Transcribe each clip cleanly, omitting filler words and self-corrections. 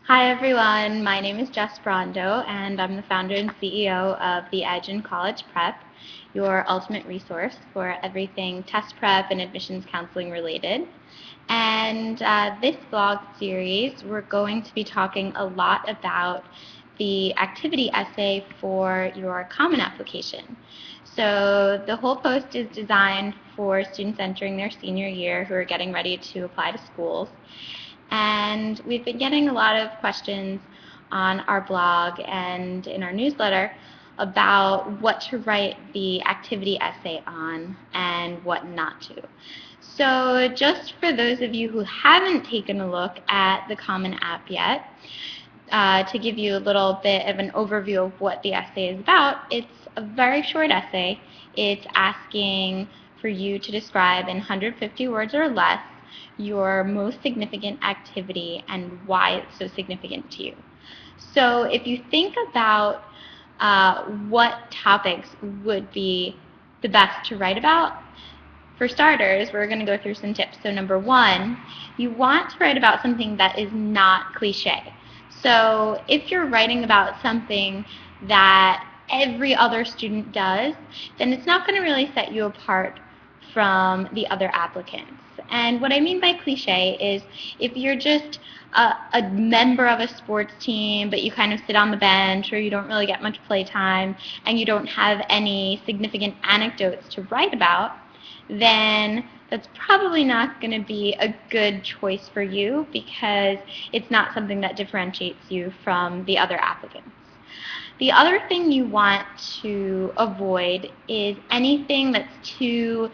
Hi everyone, my name is Jess Brondo and I'm the founder and CEO of The Edge in College Prep, your ultimate resource for everything test prep and admissions counseling related. And this vlog series, we're going to be talking a lot about the activity essay for your Common application. So the whole post is designed for students entering their senior year who are getting ready to apply to schools. And we've been getting a lot of questions on our blog and in our newsletter about what to write the activity essay on and what not to. So just for those of you who haven't taken a look at the Common App yet, to give you a little bit of an overview of what the essay is about, it's a very short essay. It's asking for you to describe in 150 words or less your most significant activity and why it's so significant to you. So if you think about what topics would be the best to write about, for starters, we're going to go through some tips. So number one, you want to write about something that is not cliche. So if you're writing about something that every other student does, then it's not going to really set you apart from the other applicants. And what I mean by cliche is if you're just a member of a sports team, but you kind of sit on the bench or you don't really get much play time and you don't have any significant anecdotes to write about, then that's probably not going to be a good choice for you because it's not something that differentiates you from the other applicants. The other thing you want to avoid is anything that's too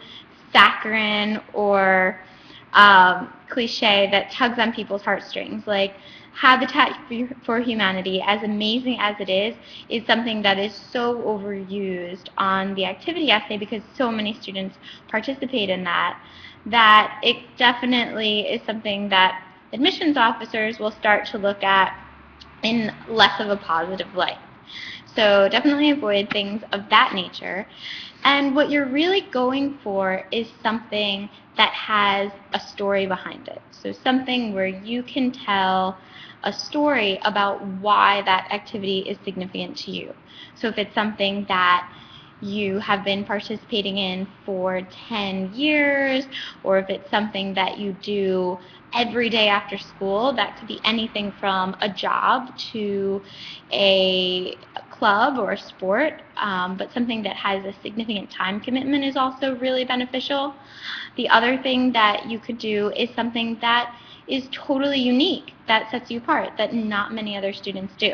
saccharine or cliche that tugs on people's heartstrings. Like Habitat for Humanity, as amazing as it is something that is so overused on the activity essay because so many students participate in that it definitely is something that admissions officers will start to look at in less of a positive light. So definitely avoid things of that nature. And what you're really going for is something that has a story behind it. So something where you can tell a story about why that activity is significant to you. So if it's something that you have been participating in for 10 years, or if it's something that you do every day after school, that could be anything from a job to a club or a sport, but something that has a significant time commitment is also really beneficial. The other thing that you could do is something that is totally unique, that sets you apart, that not many other students do.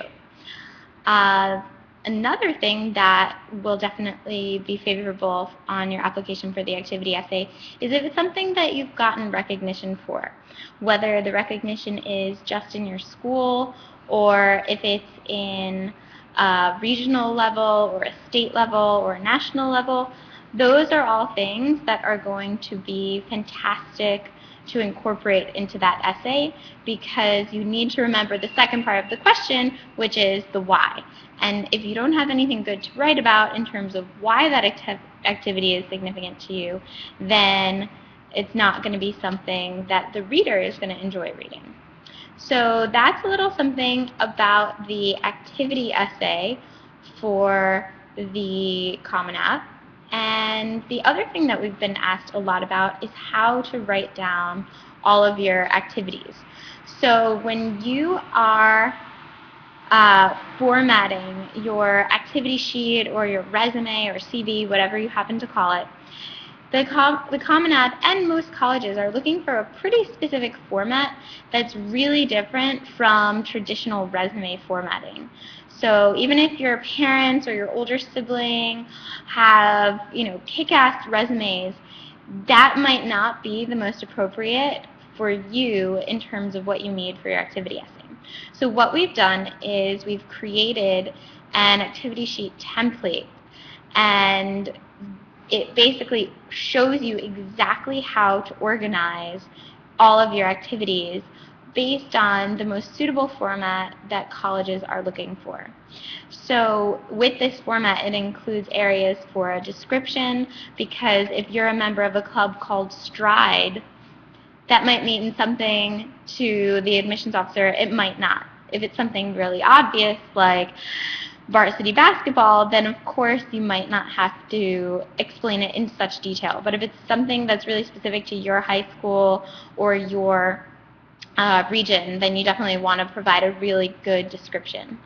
Another thing that will definitely be favorable on your application for the activity essay is if it's something that you've gotten recognition for, whether the recognition is just in your school or if it's in a regional level or a state level or a national level. Those are all things that are going to be fantastic to incorporate into that essay because you need to remember the second part of the question, which is the why. And if you don't have anything good to write about in terms of why that activity is significant to you, then it's not going to be something that the reader is going to enjoy reading. So that's a little something about the activity essay for the Common App. And the other thing that we've been asked a lot about is how to write down all of your activities. So when you are formatting your activity sheet or your resume or CV, whatever you happen to call it, the Common App and most colleges are looking for a pretty specific format that's really different from traditional resume formatting. So even if your parents or your older sibling have, kick-ass resumes, that might not be the most appropriate for you in terms of what you need for your activity essay. So what we've done is we've created an activity sheet template, and it basically shows you exactly how to organize all of your activities based on the most suitable format that colleges are looking for. So with this format, it includes areas for a description, because if you're a member of a club called Stride, that might mean something to the admissions officer, it might not. If it's something really obvious like varsity basketball, then of course you might not have to explain it in such detail. But if it's something that's really specific to your high school or your region, then you definitely want to provide a really good description.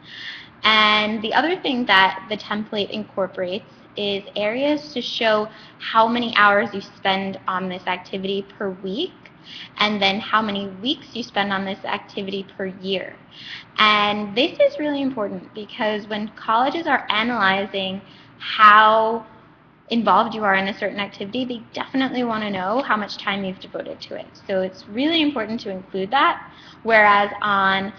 And the other thing that the template incorporates is areas to show how many hours you spend on this activity per week, and then how many weeks you spend on this activity per year. And this is really important because when colleges are analyzing how involved you are in a certain activity, they definitely want to know how much time you've devoted to it. So it's really important to include that, whereas on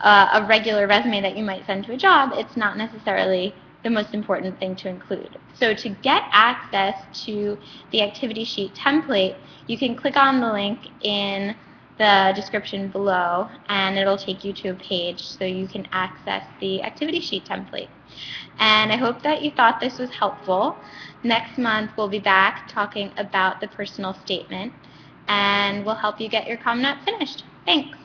a regular resume that you might send to a job, it's not necessarily the most important thing to include. So to get access to the activity sheet template, you can click on the link in the description below, and it'll take you to a page so you can access the activity sheet template. And I hope that you thought this was helpful. Next month, we'll be back talking about the personal statement, and we'll help you get your Common App finished. Thanks.